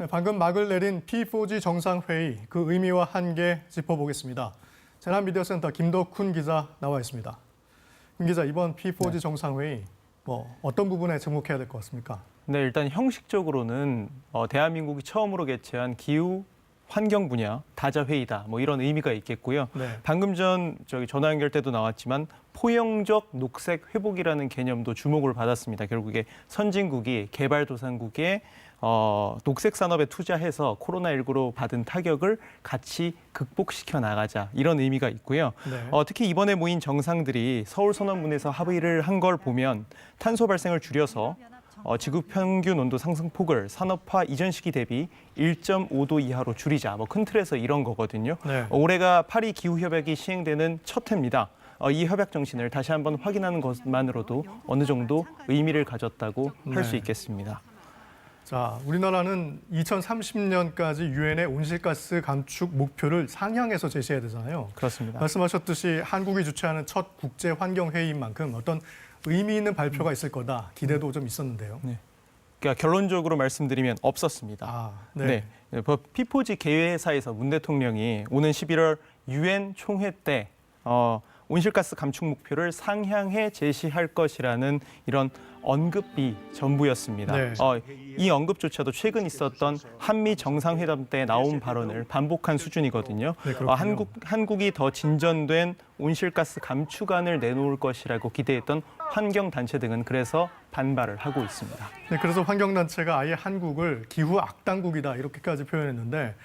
네, 방금 막을 내린 P4G 정상회의, 그 의미와 한계 짚어보겠습니다. 재난미디어센터 김덕훈 기자 나와 있습니다. 김 기자, 이번 P4G 정상회의 어떤 부분에 주목해야 될 것 같습니까? 네, 일단 형식적으로는 대한민국이 처음으로 개최한 기후 환경 분야 다자회의다, 이런 의미가 있겠고요. 네. 방금 전 전화 연결 때도 나왔지만 포용적 녹색 회복이라는 개념도 주목을 받았습니다. 결국에 선진국이 개발도상국에 녹색 산업에 투자해서 코로나19로 받은 타격을 같이 극복시켜 나가자, 이런 의미가 있고요. 네. 특히 이번에 모인 정상들이 서울 선언문에서 합의를 한 걸 보면 탄소 발생을 줄여서 지구 평균 온도 상승폭을 산업화 이전 시기 대비 1.5도 이하로 줄이자, 큰 틀에서 이런 거거든요. 네. 올해가 파리 기후협약이 시행되는 첫 해입니다. 이 협약 정신을 다시 한번 확인하는 것만으로도 어느 정도 의미를 가졌다고 할 수 있겠습니다. 자, 우리나라는 2030년까지 유엔의 온실가스 감축 목표를 상향해서 제시해야 되잖아요. 그렇습니다. 말씀하셨듯이 한국이 주최하는 첫 국제 환경 회의인 만큼 어떤 의미 있는 발표가 있을 거다 기대도 좀 있었는데요. 네. 그러니까 결론적으로 말씀드리면 없었습니다. 네. P4G 개회사에서 문 대통령이 오는 11월 유엔 총회 때 온실가스 감축 목표를 상향해 제시할 것이라는 이런 언급이 전부였습니다. 네. 이 언급조차도 최근 있었던 한미 정상회담 때 나온 발언을 반복한 수준이거든요. 네, 그렇군요. 한국이 더 진전된 온실가스 감축안을 내놓을 것이라고 기대했던 환경단체 등은 그래서 반발을 하고 있습니다. 네, 그래서 환경단체가 아예 한국을 기후 악당국이다 이렇게까지 표현했는데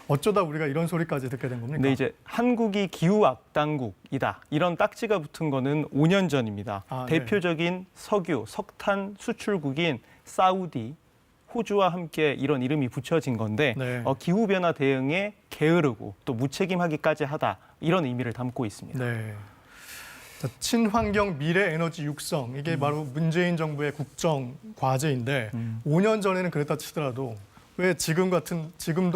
어쩌다 우리가 이런 소리까지 듣게 된 겁니까? 네, 이제 한국이 기후 악당국이다, 이런 딱지가 붙은 거는 5년 전입니다. 네. 대표적인 석유, 석탄 수출국인 사우디, 호주와 함께 이런 이름이 붙여진 건데 네. 기후변화 대응에 게으르고 또 무책임하기까지 하다, 이런 의미를 담고 있습니다. 네. 자, 친환경 미래 에너지 육성, 이게 바로 문재인 정부의 국정 과제인데 5년 전에는 그랬다 치더라도 왜 지금도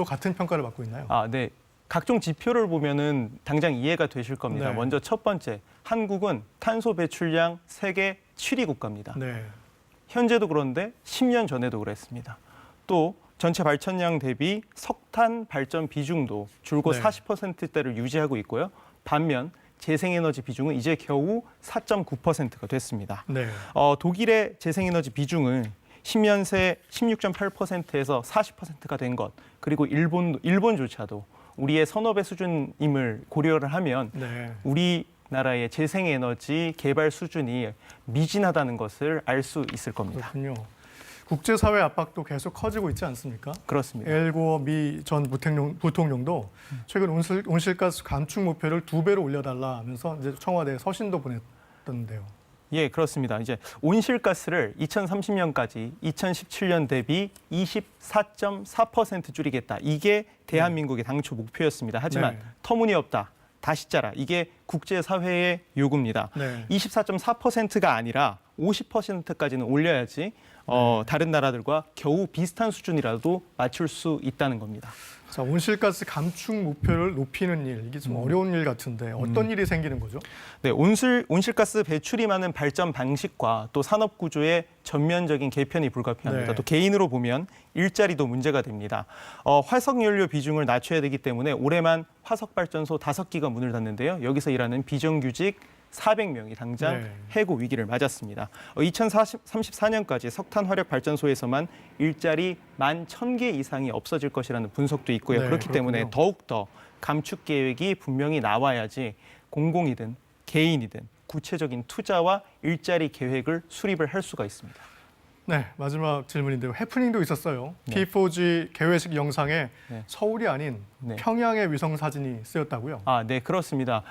같은 평가를 받고 있나요? 네. 각종 지표를 보면은 당장 이해가 되실 겁니다. 네. 먼저 첫 번째, 한국은 탄소 배출량 세계 7위 국가입니다. 네. 현재도 그런데 10년 전에도 그랬습니다. 또 전체 발전량 대비 석탄 발전 비중도 줄곧 네. 40%대를 유지하고 있고요. 반면 재생에너지 비중은 이제 겨우 4.9%가 됐습니다. 네. 독일의 재생에너지 비중은 10년 새 16.8%에서 40%가 된 것, 그리고 일본조차도 우리의 선업의 수준임을 고려를 하면 네. 우리나라의 재생에너지 개발 수준이 미진하다는 것을 알 수 있을 겁니다. 그렇군요. 국제사회 압박도 계속 커지고 있지 않습니까? 그렇습니다. 엘고어 미 전 부통령도 최근 온실가스 감축 목표를 2배로 올려달라 하면서 이제 청와대에 서신도 보냈던데요. 예, 그렇습니다. 이제 온실가스를 2030년까지 2017년 대비 24.4% 줄이겠다. 이게 대한민국의 당초 목표였습니다. 하지만 네. 터무니없다, 다시 짜라. 이게 국제사회의 요구입니다. 네. 24.4%가 아니라 50%까지는 올려야지 다른 나라들과 겨우 비슷한 수준이라도 맞출 수 있다는 겁니다. 자, 온실가스 감축 목표를 높이는 일, 이게 좀 어려운 일 같은데 어떤 일이 생기는 거죠? 네, 온실가스 배출이 많은 발전 방식과 또 산업 구조의 전면적인 개편이 불가피합니다. 네. 또 개인으로 보면 일자리도 문제가 됩니다. 화석 연료 비중을 낮춰야 되기 때문에 올해만 화석 발전소 5기가 문을 닫는데요. 여기서 일하는 비정규직 400명이 당장 네. 해고 위기를 맞았습니다. 2034년까지 석탄 화력 발전소에서만 일자리 11,000개 이상이 없어질 것이라는 분석도 있고요. 네, 그렇기 때문에 그렇군요. 더욱더 감축 계획이 분명히 나와야지 공공이든 개인이든 구체적인 투자와 일자리 계획을 수립을 할 수가 있습니다. 네, 마지막 질문인데요. 해프닝도 있었어요. 네. P4G 개회식 영상에 네. 서울이 아닌 네. 평양의 위성 사진이 쓰였다고요? 네, 그렇습니다.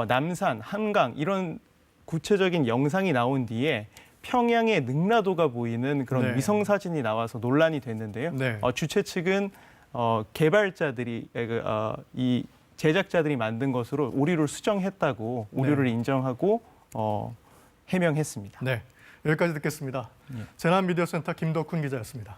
남산, 한강 이런 구체적인 영상이 나온 뒤에 평양의 능라도가 보이는 그런 네. 위성 사진이 나와서 논란이 됐는데요. 네. 주최 측은 개발자들이 이 제작자들이 만든 것으로 오류를 수정했다고 오류를 인정하고 해명했습니다. 네, 여기까지 듣겠습니다. 재난미디어센터 김덕훈 기자였습니다.